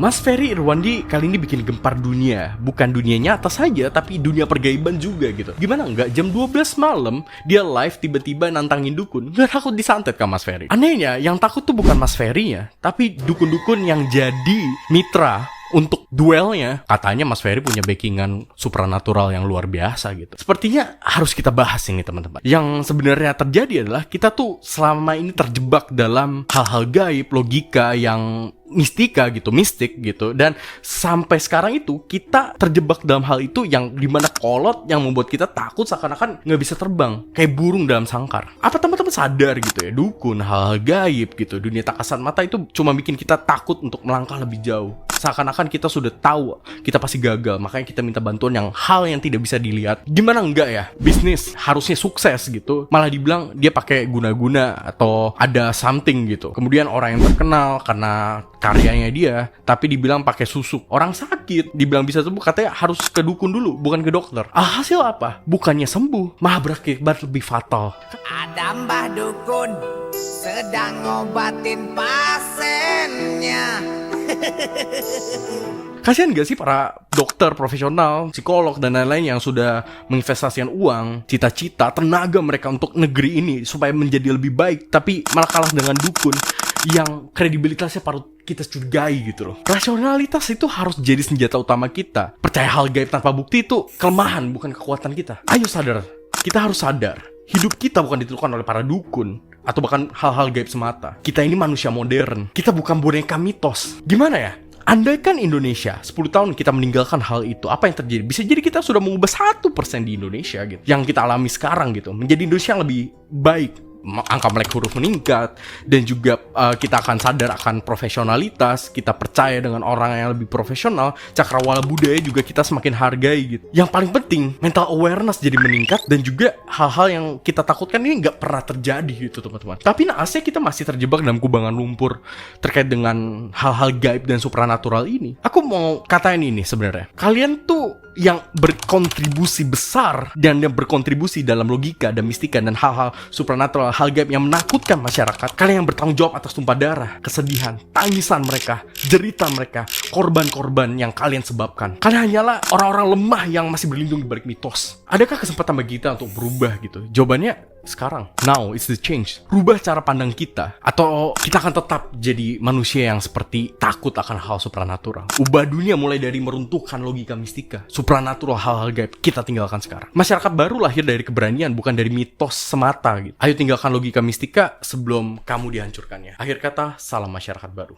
Mas Ferry Irwandi kali ini bikin gempar dunia. Bukan dunia nyata saja, tapi dunia pergaiban juga gitu. Gimana enggak, jam 12 malam dia live tiba-tiba nantangin dukun. Nggak takut disantet kan Mas Ferry. Anehnya, yang takut tuh bukan Mas Ferry-nya, tapi dukun-dukun yang jadi mitra untuk duelnya. Katanya Mas Ferry punya backingan supranatural yang luar biasa gitu. Sepertinya harus kita bahas ini teman-teman. Yang sebenarnya terjadi adalah kita tuh selama ini terjebak dalam hal-hal gaib, logika yang mistika gitu, mistik gitu. Dan sampai sekarang itu kita terjebak dalam hal itu yang dimana kolot yang membuat kita takut seakan-akan nggak bisa terbang kayak burung dalam sangkar. Apa teman-teman sadar gitu ya, dukun, hal-hal gaib gitu, dunia tak kasat mata itu cuma bikin kita takut untuk melangkah lebih jauh. Seakan-akan kita sudah tahu kita pasti gagal, makanya kita minta bantuan yang hal yang tidak bisa dilihat. Gimana enggak ya, bisnis harusnya sukses gitu, malah dibilang dia pakai guna-guna atau ada something gitu. Kemudian orang yang terkenal karena karyanya dia, tapi dibilang pakai susuk. Orang sakit dibilang bisa sembuh, katanya harus ke dukun dulu, bukan ke dokter. Alhasil apa? Bukannya sembuh, malah berakibat lebih fatal. Ada mbah dukun sedang ngobatin pasiennya. Kasian gak sih para dokter profesional, psikolog, dan lain-lain yang sudah menginvestasikan uang, cita-cita, tenaga mereka untuk negeri ini supaya menjadi lebih baik, tapi malah kalah dengan dukun yang kredibilitasnya patut kita curigai gitu loh. Rasionalitas itu harus jadi senjata utama kita. Percaya hal gaib tanpa bukti itu kelemahan, bukan kekuatan kita. Ayo sadar, kita harus sadar. Hidup kita bukan ditentukan oleh para dukun atau bahkan hal-hal gaib semata. Kita ini manusia modern. Kita bukan boneka mitos. Gimana ya? Andaikan Indonesia 10 tahun kita meninggalkan hal itu, apa yang terjadi? Bisa jadi kita sudah mengubah 1% di Indonesia gitu. Yang kita alami sekarang gitu, menjadi Indonesia yang lebih baik. Angka melek huruf meningkat, dan juga kita akan sadar akan profesionalitas, kita percaya dengan orang yang lebih profesional, cakrawala budaya juga kita semakin hargai gitu. Yang paling penting, mental awareness jadi meningkat, dan juga hal-hal yang kita takutkan ini nggak pernah terjadi gitu teman-teman. Tapi naasnya kita masih terjebak dalam kubangan lumpur terkait dengan hal-hal gaib dan supranatural ini. Aku mau katain ini sebenarnya, kalian tuh yang berkontribusi besar dan yang berkontribusi dalam logika dan mistika dan hal-hal supranatural, hal gaib yang menakutkan masyarakat. Kalian yang bertanggung jawab atas tumpah darah, kesedihan, tangisan mereka, jeritan mereka, korban-korban yang kalian sebabkan. Kalian hanyalah orang-orang lemah yang masih berlindung di balik mitos. Adakah kesempatan bagi kita untuk berubah gitu? Jawabannya sekarang. Now is the change. Rubah cara pandang kita, atau kita akan tetap jadi manusia yang seperti takut akan hal supranatural. Ubah dunia mulai dari meruntuhkan logika mistika, supranatural, hal-hal gaib. Kita tinggalkan sekarang. Masyarakat baru lahir dari keberanian, bukan dari mitos semata gitu. Ayo tinggalkan logika mistika sebelum kamu dihancurkannya. Akhir kata, salam masyarakat baru.